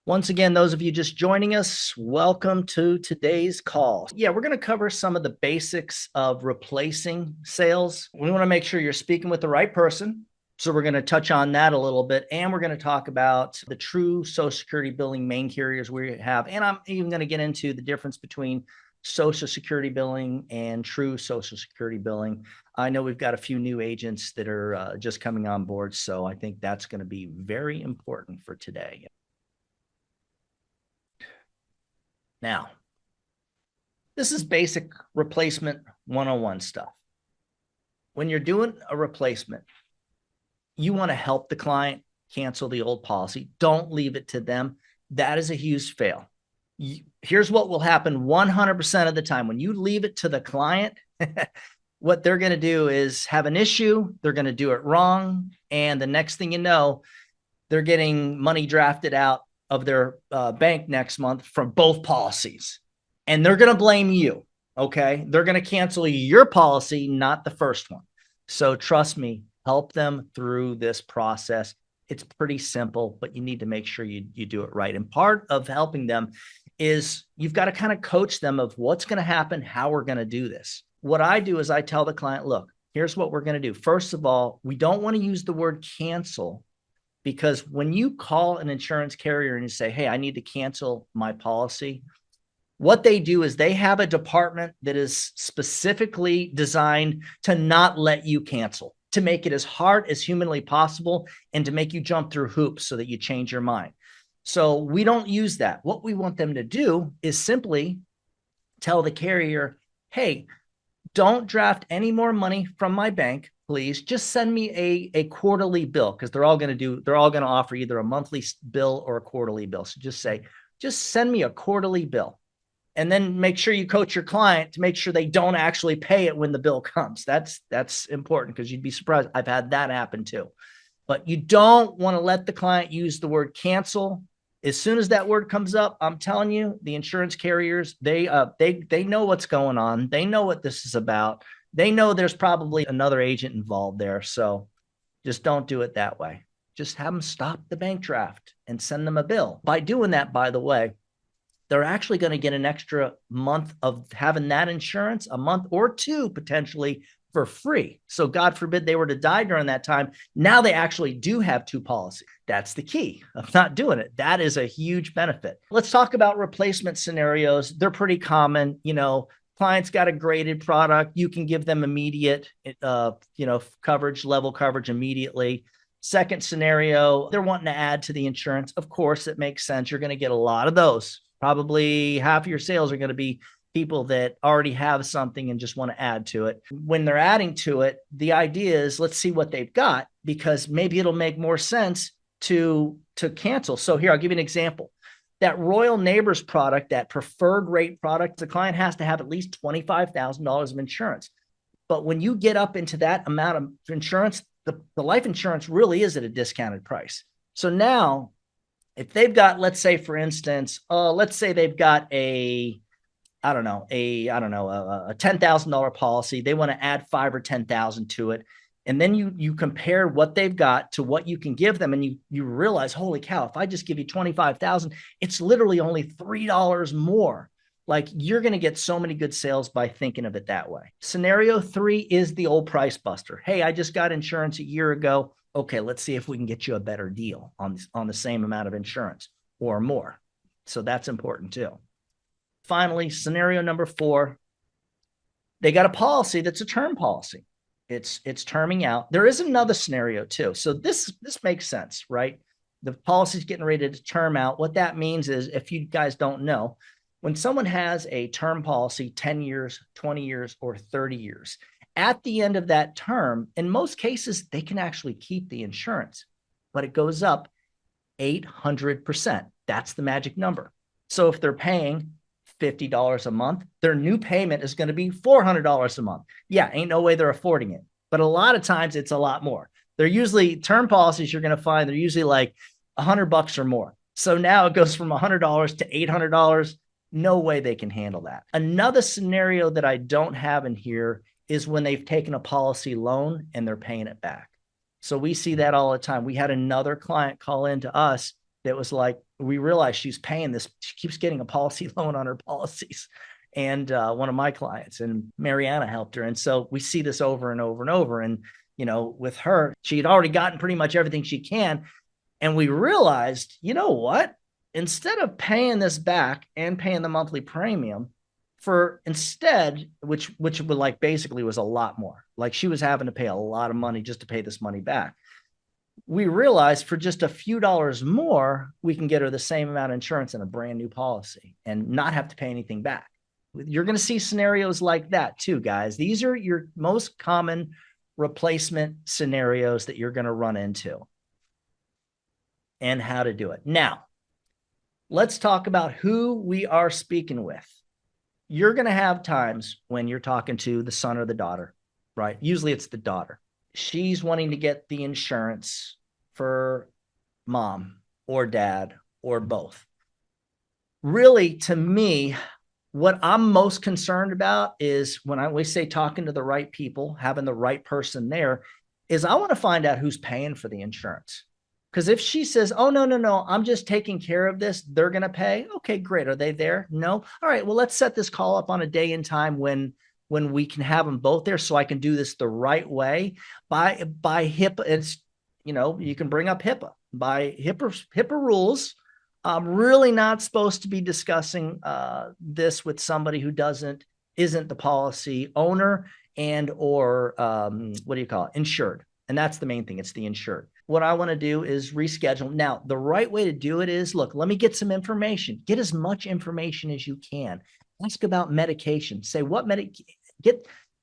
Once again, those of you just joining us, welcome to today's call. Yeah, we're going to cover some of the basics of replacing sales. We want to make sure you're speaking with the right person. So we're going to touch on that a little bit. And we're going to talk about the true Social Security billing main carriers we have. And I'm even going to get into the difference between Social Security billing and true Social Security billing. I know we've got a few new agents that are just coming on board. So I think that's going to be very important for today. Now, this is basic replacement 101 stuff. When you're doing a replacement, you want to help the client cancel the old policy. Don't leave it to them. That is a huge fail. Here's what will happen 100% of the time. When you leave it to the client, what they're going to do is have an issue. They're going to do it wrong. And the next thing you know, they're getting money drafted out of their bank next month from both policies. And they're going to blame you. Okay. They're going to cancel your policy, not the first one. So trust me, help them through this process. It's pretty simple, but you need to make sure you do it right. And part of helping them is you've got to kind of coach them of what's going to happen, how we're going to do this. What I do is I tell the client, look, here's what we're going to do. First of all, we don't want to use the word cancel, because when you call an insurance carrier and you say, hey, I need to cancel my policy, what they do is they have a department that is specifically designed to not let you cancel, to make it as hard as humanly possible and to make you jump through hoops so that you change your mind. So we don't use that. What we want them to do is simply tell the carrier, hey, don't draft any more money from my bank, please. Just send me a quarterly bill, because they're all going to offer either a monthly bill or a quarterly bill. So just say, just send me a quarterly bill. And then make sure you coach your client to make sure they don't actually pay it when the bill comes. That's important, because you'd be surprised. I've had that happen too. But you don't want to let the client use the word cancel. As soon as that word comes up, I'm telling you, the insurance carriers, they know what's going on. They know what this is about. They know there's probably another agent involved there. So just don't do it that way. Just have them stop the bank draft and send them a bill. By doing that, by the way, they're actually going to get an extra month of having that insurance, a month or two potentially for free. So God forbid they were to die during that time. Now they actually do have two policies. That's the key of not doing it. That is a huge benefit. Let's talk about replacement scenarios. They're pretty common. Clients got a graded product. You can give them immediate, coverage, level coverage immediately. Second scenario, they're wanting to add to the insurance. Of course, it makes sense. You're going to get a lot of those. Probably half of your sales are going to be people that already have something and just want to add to it. When they're adding to it, the idea is let's see what they've got, because maybe it'll make more sense to cancel. So here, I'll give you an example. That Royal Neighbors product, that preferred rate product, the client has to have at least $25,000 of insurance. But when you get up into that amount of insurance, the life insurance really is at a discounted price. So now, if they've got, let's say, for instance, let's say they've got a $10,000 policy. They want to add 5 or 10,000 to it. And then you compare what they've got to what you can give them. And you realize, holy cow, if I just give you 25,000, it's literally only $3 more. Like, you're going to get so many good sales by thinking of it that way. Scenario 3 is the old price buster. Hey, I just got insurance a year ago. Okay, let's see if we can get you a better deal on the same amount of insurance or more. So that's important too. Finally, scenario number 4, they got a policy that's a term policy. It's terming out. There is another scenario too. So this makes sense, right? The policy's getting ready to term out. What that means is, if you guys don't know, when someone has a term policy, 10 years, 20 years, or 30 years, at the end of that term, in most cases, they can actually keep the insurance, but it goes up 800%. That's the magic number. So if they're paying $50 a month, their new payment is going to be $400 a month. Yeah, ain't no way they're affording it. But a lot of times it's a lot more. They're usually, term policies, you're going to find they're usually like $100 or more. So now it goes from $100 to $800. No way they can handle that. Another scenario that I don't have in here is when they've taken a policy loan and they're paying it back. So we see that all the time. We had another client call in to us that was like, we realized she's paying this. She keeps getting a policy loan on her policies. And one of my clients, and Mariana helped her. And so we see this over and over and over. And, with her, she had already gotten pretty much everything she can. And we realized, you know what? Instead of paying this back and paying the monthly premium, which would like basically was a lot more. Like she was having to pay a lot of money just to pay this money back. We realized for just a few dollars more, we can get her the same amount of insurance and a brand new policy and not have to pay anything back. You're going to see scenarios like that too, guys. These are your most common replacement scenarios that you're going to run into and how to do it. Now, let's talk about who we are speaking with. You're going to have times when you're talking to the son or the daughter, right? Usually it's the daughter. She's wanting to get the insurance for mom or dad or both. Really, to me, what I'm most concerned about is when I always say talking to the right people, having the right person there, is I want to find out who's paying for the insurance. Because if she says, oh, no, I'm just taking care of this, they're going to pay. Okay, great. Are they there? No. All right, well, let's set this call up on a day and time when we can have them both there so I can do this the right way by HIPAA. It's, you can bring up HIPAA. By HIPAA rules, I'm really not supposed to be discussing this with somebody who isn't the policy owner and or insured. And that's the main thing. It's the insured. What I want to do is reschedule. Now, the right way to do it is, look, let me get some information. Get as much information as you can. Ask about medication. Say what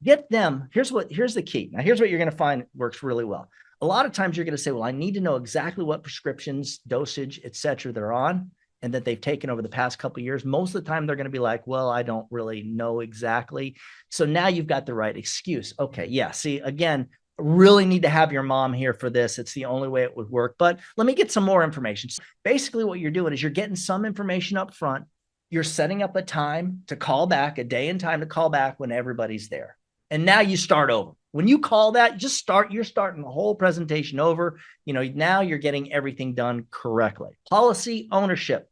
get them. Here's the key. Now, here's what you're going to find works really well. A lot of times you're going to say, well, I need to know exactly what prescriptions, dosage, et cetera, they're on and that they've taken over the past couple of years. Most of the time they're going to be like, well, I don't really know exactly. So now you've got the right excuse. Okay. Yeah. See, again, really need to have your mom here for this. It's the only way it would work, but let me get some more information. So basically what you're doing is you're getting some information up front. You're setting up a time to call back, a day and time to call back when everybody's there. And now you start over. When you call that, you're starting the whole presentation over. Now you're getting everything done correctly. Policy ownership.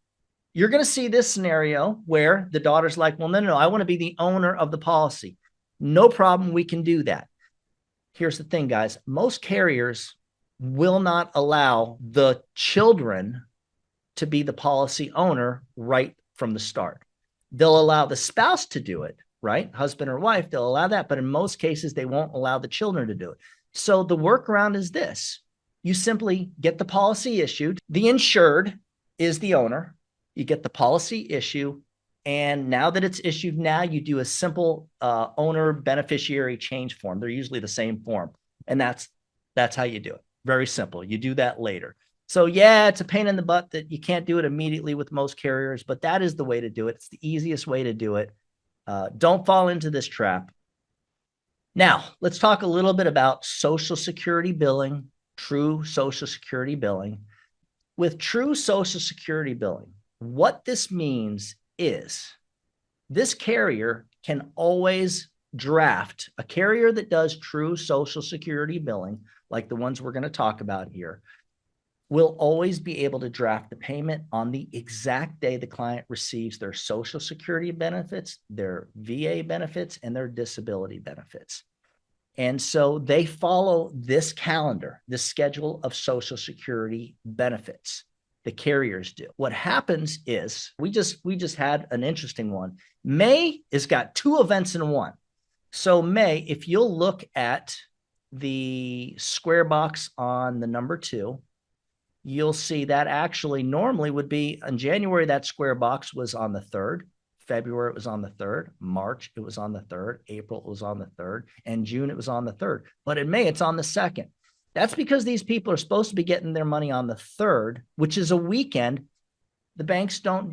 You're going to see this scenario where the daughter's like, well, no, I want to be the owner of the policy. No problem. We can do that. Here's the thing, guys. Most carriers will not allow the children to be the policy owner right from the start. They'll allow the spouse to do it, right? Husband or wife, they'll allow that. But in most cases, they won't allow the children to do it. So the workaround is this. You simply get the policy issued. The insured is the owner. You get the policy issue. And now that it's issued, now you do a simple owner beneficiary change form. They're usually the same form. And that's how you do it. Very simple. You do that later. So yeah, it's a pain in the butt that you can't do it immediately with most carriers, but that is the way to do it. It's the easiest way to do it. Don't fall into this trap. Now, let's talk a little bit about Social Security billing, true Social Security billing. With true Social Security billing, what this means is this carrier can always draft, a carrier that does true Social Security billing, like the ones we're going to talk about here, will always be able to draft the payment on the exact day the client receives their Social Security benefits, their VA benefits, and their disability benefits. And so they follow this calendar, this schedule of Social Security benefits. The carriers do. What happens is we just had an interesting one. May has got two events in one. So May, if you'll look at the square box on the number 2, you'll see that actually normally would be in January, that square box was on the 3rd. February, it was on the 3rd. March, it was on the 3rd. April, it was on the 3rd. And June, it was on the 3rd. But in May, it's on the 2nd. That's because these people are supposed to be getting their money on the 3rd, which is a weekend. The banks can't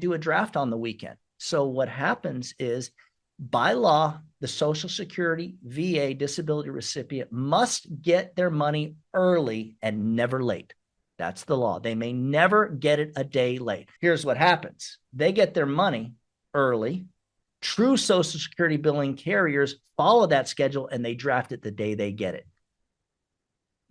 do a draft on the weekend. So what happens is, by law, the Social Security VA disability recipient must get their money early and never late. That's the law. They may never get it a day late. Here's what happens. They get their money early. True Social Security billing carriers follow that schedule and they draft it the day they get it.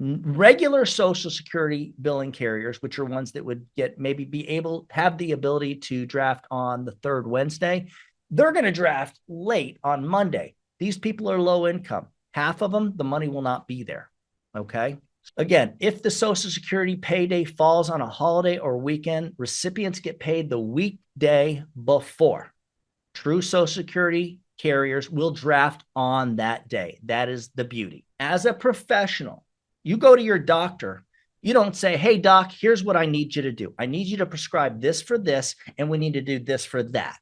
Regular Social Security billing carriers, which are ones that would have the ability to draft on the third Wednesday, they're going to draft late on Monday. These people are low income. Half of them, the money will not be there. Okay. Again, if the Social Security payday falls on a holiday or weekend, recipients get paid the weekday before. True Social Security carriers will draft on that day. That is the beauty. As a professional, you go to your doctor, you don't say, hey, doc, here's what I need you to do. I need you to prescribe this for this, and we need to do this for that.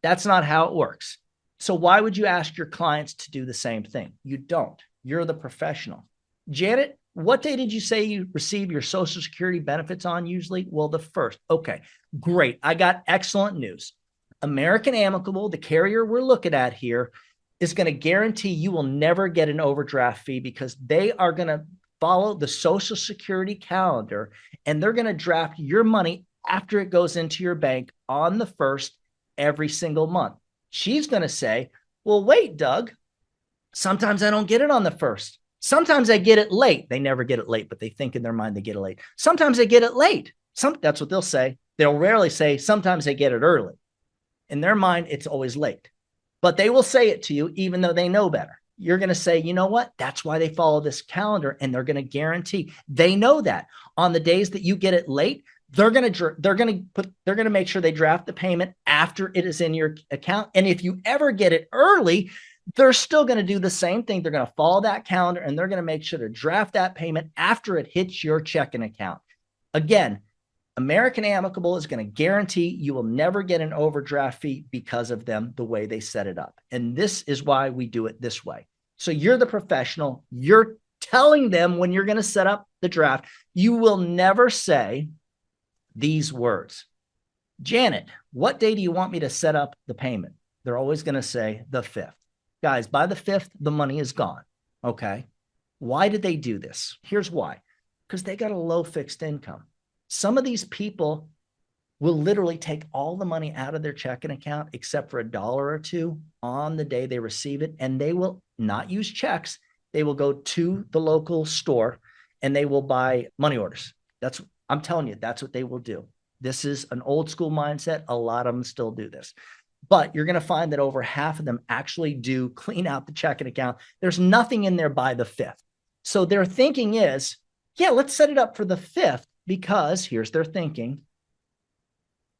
That's not how it works. So why would you ask your clients to do the same thing? You don't. You're the professional. Janet, what day did you say you receive your Social Security benefits on usually? Well, the first. Okay, great. I got excellent news. American Amicable, the carrier we're looking at here, is going to guarantee you will never get an overdraft fee because they are going to follow the Social Security calendar, and they're going to draft your money after it goes into your bank on the first every single month. She's going to say, well, wait, Doug, sometimes I don't get it on the first. Sometimes I get it late. They never get it late, but they think in their mind they get it late. Sometimes they get it late. That's what they'll say. They'll rarely say, sometimes they get it early. In their mind, it's always late. But they will say it to you even though they know better. You're going to say, you know what? That's why they follow this calendar, and they're going to guarantee. They know that on the days that you get it late, they're going to make sure they draft the payment after it is in your account. And if you ever get it early, they're still going to do the same thing. They're going to follow that calendar, and they're going to make sure to draft that payment after it hits your checking account. Again, American Amicable is going to guarantee you will never get an overdraft fee because of them, the way they set it up. And this is why we do it this way. So you're the professional. You're telling them when you're going to set up the draft, you will never say these words. Janet, what day do you want me to set up the payment? They're always going to say the 5th. Guys, by the 5th, the money is gone. Okay. Why did they do this? Here's why. Because they got a low fixed income. Some of these people will literally take all the money out of their checking account except for $1 or $2 on the day they receive it, and they will not use checks. They will go to the local store and they will buy money orders. I'm telling you, that's what they will do. This is an old school mindset. A lot of them still do this. But you're going to find that over half of them actually do clean out the checking account. There's nothing in there by the 5th. So their thinking is, yeah, let's set it up for the 5th. Because here's their thinking.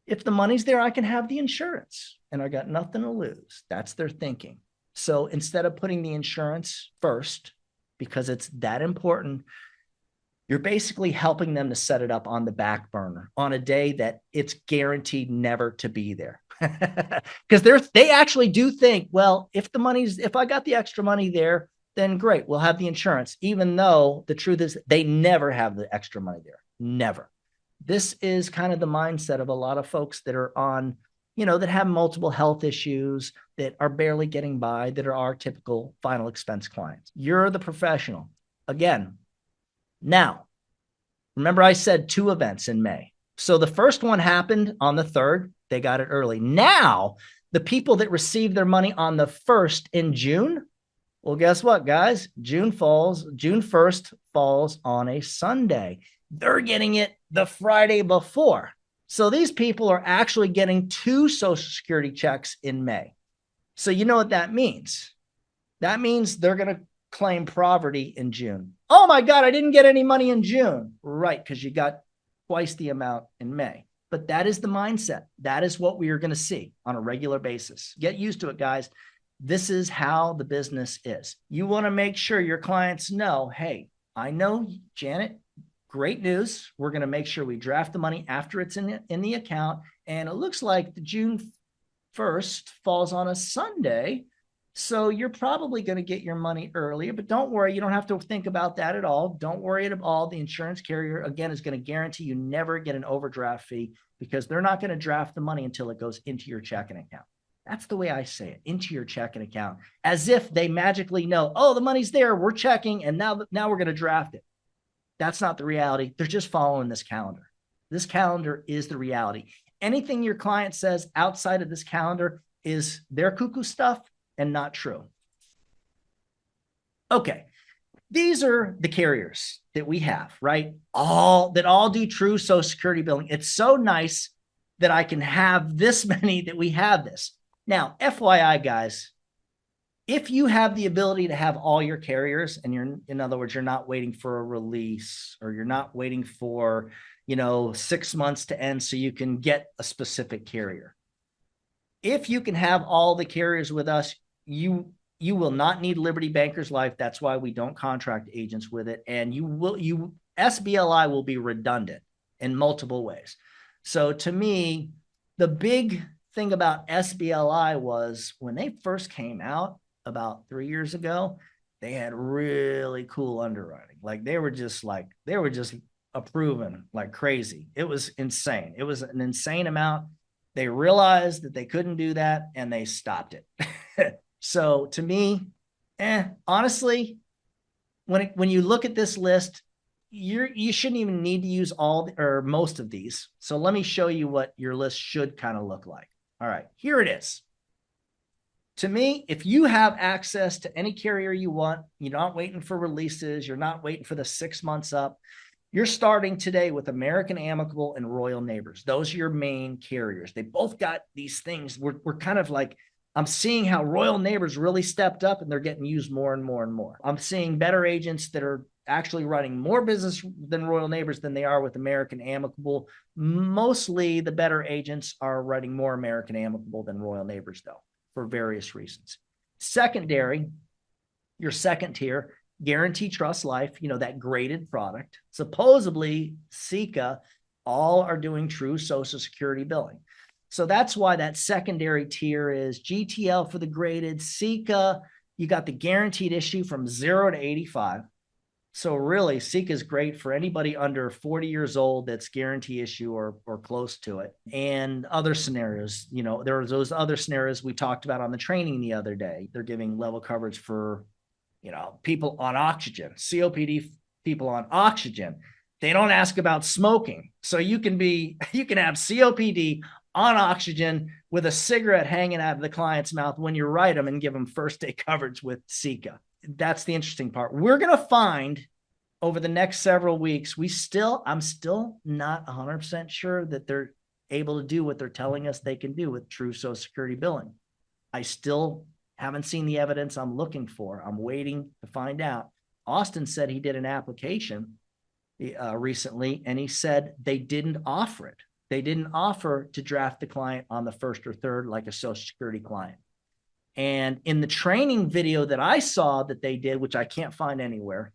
If the money's there, I can have the insurance and I got nothing to lose. That's their thinking. So instead of putting the insurance first, because it's that important, you're basically helping them to set it up on the back burner on a day that it's guaranteed never to be there. Because they actually do think, well, if I got the extra money there, then great, we'll have the insurance, even though the truth is they never have the extra money there. Never. This is kind of the mindset of a lot of folks that are on, that have multiple health issues, that are barely getting by, that are our typical final expense clients. You're the professional. Again, now, remember I said 2 events in May. So the first one happened on the 3rd. They got it early. Now, the people that received their money on the 1st in June, well, guess what, guys? June 1st falls on a Sunday. They're getting it the Friday before. So these people are actually getting 2 Social Security checks in May. So you know what that means? That means they're going to claim poverty in June. Oh my God, I didn't get any money in June. Right, because you got twice the amount in May. But that is the mindset. That is what we are going to see on a regular basis. Get used to it, guys. This is how the business is. You want to make sure your clients know, hey, I know, Janet, great news. We're going to make sure we draft the money after it's in the account. And it looks like the June 1st falls on a Sunday. So you're probably going to get your money earlier, but don't worry. You don't have to think about that at all. Don't worry at all. The insurance carrier, again, is going to guarantee you never get an overdraft fee because they're not going to draft the money until it goes into your checking account. That's the way I say it, into your checking account, as if they magically know, oh, the money's there, we're checking, and now we're going to draft it. That's not the reality. They're just following this calendar. This calendar is the reality. Anything your client says outside of this calendar is their cuckoo stuff and not true. Okay. These are the carriers that we have, right? All do true Social Security billing. It's so nice that I can have this many, that we have this. Now, FYI, guys, if you have the ability to have all your carriers, and you're, in other words, you're not waiting for a release, or you're not waiting for, 6 months to end so you can get a specific carrier. If you can have all the carriers with us, you will not need Liberty Bankers Life. That's why we don't contract agents with it. And SBLI will be redundant in multiple ways. So to me, the big thing about SBLI was when they first came out about 3 years ago, they had really cool underwriting. Like they were just approving like crazy. It was insane. It was an insane amount. They realized that they couldn't do that and they stopped it. So to me, honestly, when you look at this list, you shouldn't even need to use all or most of these. So let me show you what your list should kind of look like. All right, here it is. To me, if you have access to any carrier you want, you're not waiting for releases, you're not waiting for the 6 months up, you're starting today with American Amicable and Royal Neighbors. Those are your main carriers. They both got these things. We're kind of like, I'm seeing how Royal Neighbors really stepped up and they're getting used more and more and more. I'm seeing better agents that are actually running more business than Royal Neighbors than they are with American Amicable. Mostly the better agents are running more American Amicable than Royal Neighbors, though, for various reasons. Secondary, your second tier, Guarantee Trust Life, that graded product. Supposedly, SICA, all are doing true Social Security billing. So that's why that secondary tier is GTL for the graded. SICA, you got the guaranteed issue from 0 to 85. So really, SICA is great for anybody under 40 years old that's guarantee issue or close to it. And other scenarios, there are those other scenarios we talked about on the training the other day. They're giving level coverage for people on oxygen, COPD people on oxygen. They don't ask about smoking. So you can have COPD on oxygen with a cigarette hanging out of the client's mouth when you write them and give them first day coverage with SICA. That's the interesting part. We're going to find over the next several weeks, I'm still not 100% sure that they're able to do what they're telling us they can do with true Social Security billing. I still haven't seen the evidence I'm looking for. I'm waiting to find out. Austin said he did an application recently, and he said they didn't offer it. They didn't offer to draft the client on the first or third like a Social Security client. And in the training video that I saw that they did, which I can't find anywhere,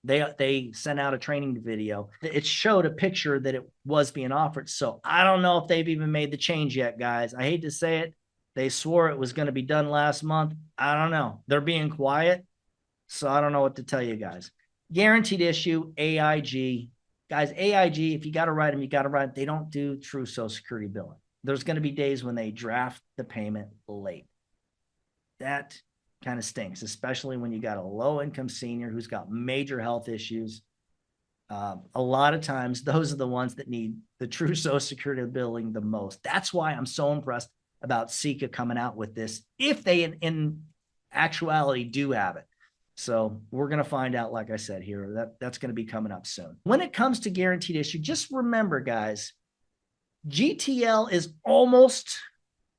they sent out a training video. It showed a picture that it was being offered. So I don't know if they've even made the change yet, guys. I hate to say it. They swore it was going to be done last month. I don't know. They're being quiet. So I don't know what to tell you guys. Guaranteed issue, AIG. Guys, AIG, if you got to write them, you got to write them. They don't do true Social Security billing. There's going to be days when they draft the payment late. That kind of stinks, especially when you got a low-income senior who's got major health issues. A lot of times, those are the ones that need the true Social Security billing the most. That's why I'm so impressed about SICA coming out with this, if they in actuality do have it. So we're going to find out, like I said here, that's going to be coming up soon. When it comes to guaranteed issue, just remember, guys, GTL is almost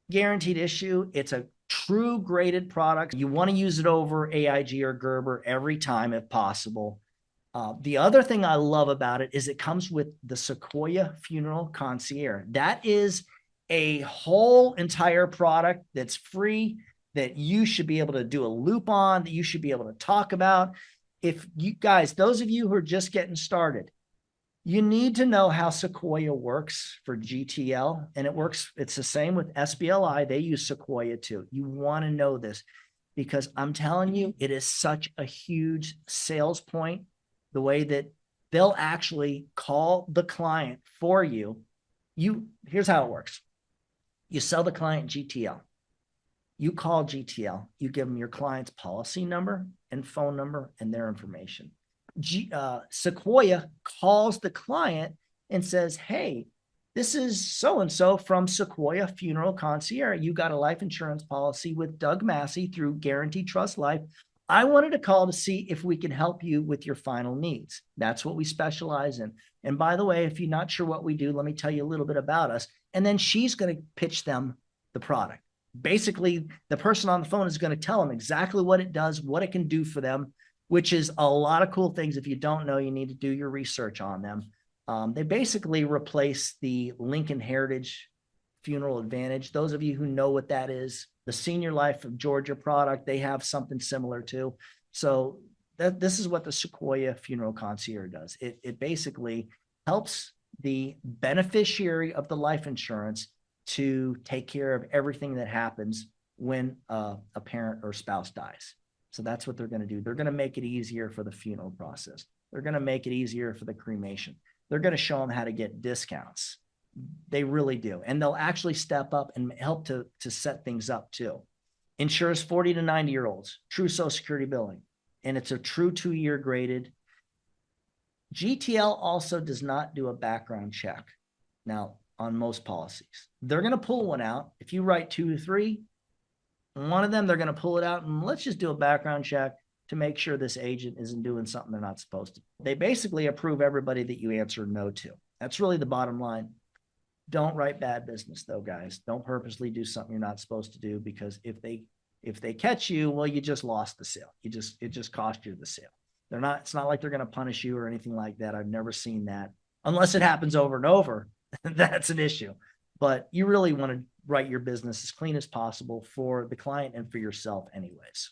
guaranteed issue. It's a true graded product. You want to use it over AIG or Gerber every time if possible. The other thing I love about it is it comes with the Sequoia Funeral Concierge. That is a whole entire product that's free, that you should be able to do a loop on, that you should be able to talk about. If you guys, those of you who are just getting started, you need to know how Sequoia works for GTL, and it's the same with SBLI. They use Sequoia too. You want to know this because I'm telling you, it is such a huge sales point, the way that they'll actually call the client for you. Here's how it works. You sell the client GTL. You call GTL. You give them your client's policy number and phone number and their information. Sequoia calls the client and says, hey, this is so-and-so from Sequoia Funeral Concierge. You got a life insurance policy with Doug Massi through Guarantee Trust Life. I wanted to call to see if we can help you with your final needs. That's what we specialize in. And by the way, if you're not sure what we do, let me tell you a little bit about us. And then she's going to pitch them the product. Basically, the person on the phone is going to tell them exactly what it does, what it can do for them, which is a lot of cool things. If you don't know, you need to do your research on them. They basically replace the Lincoln Heritage Funeral Advantage. Those of you who know what that is, the Senior Life of Georgia product, they have something similar too. So this is what the Sequoia Funeral Concierge does. It basically helps the beneficiary of the life insurance to take care of everything that happens when a parent or spouse dies. So that's what they're going to do. They're going to make it easier for the funeral process. They're going to make it easier for the cremation. They're going to show them how to get discounts. They really do. And they'll actually step up and help to set things up too. Insures 40 to 90-year-olds, true Social Security billing, and it's a true 2-year graded. GTL also does not do a background check. Now, on most policies, they're going to pull one out. If you write 2 or 3, one of them, they're going to pull it out and let's just do a background check to make sure this agent isn't doing something they're not supposed to. They basically approve everybody that you answer no to. That's really the bottom line. Don't write bad business though, guys. Don't purposely do something you're not supposed to do, because if they catch you, well, you just lost the sale. It just cost you the sale. It's not like they're going to punish you or anything like that. I've never seen that, unless it happens over and over. That's an issue. But you really want to write your business as clean as possible for the client and for yourself anyways.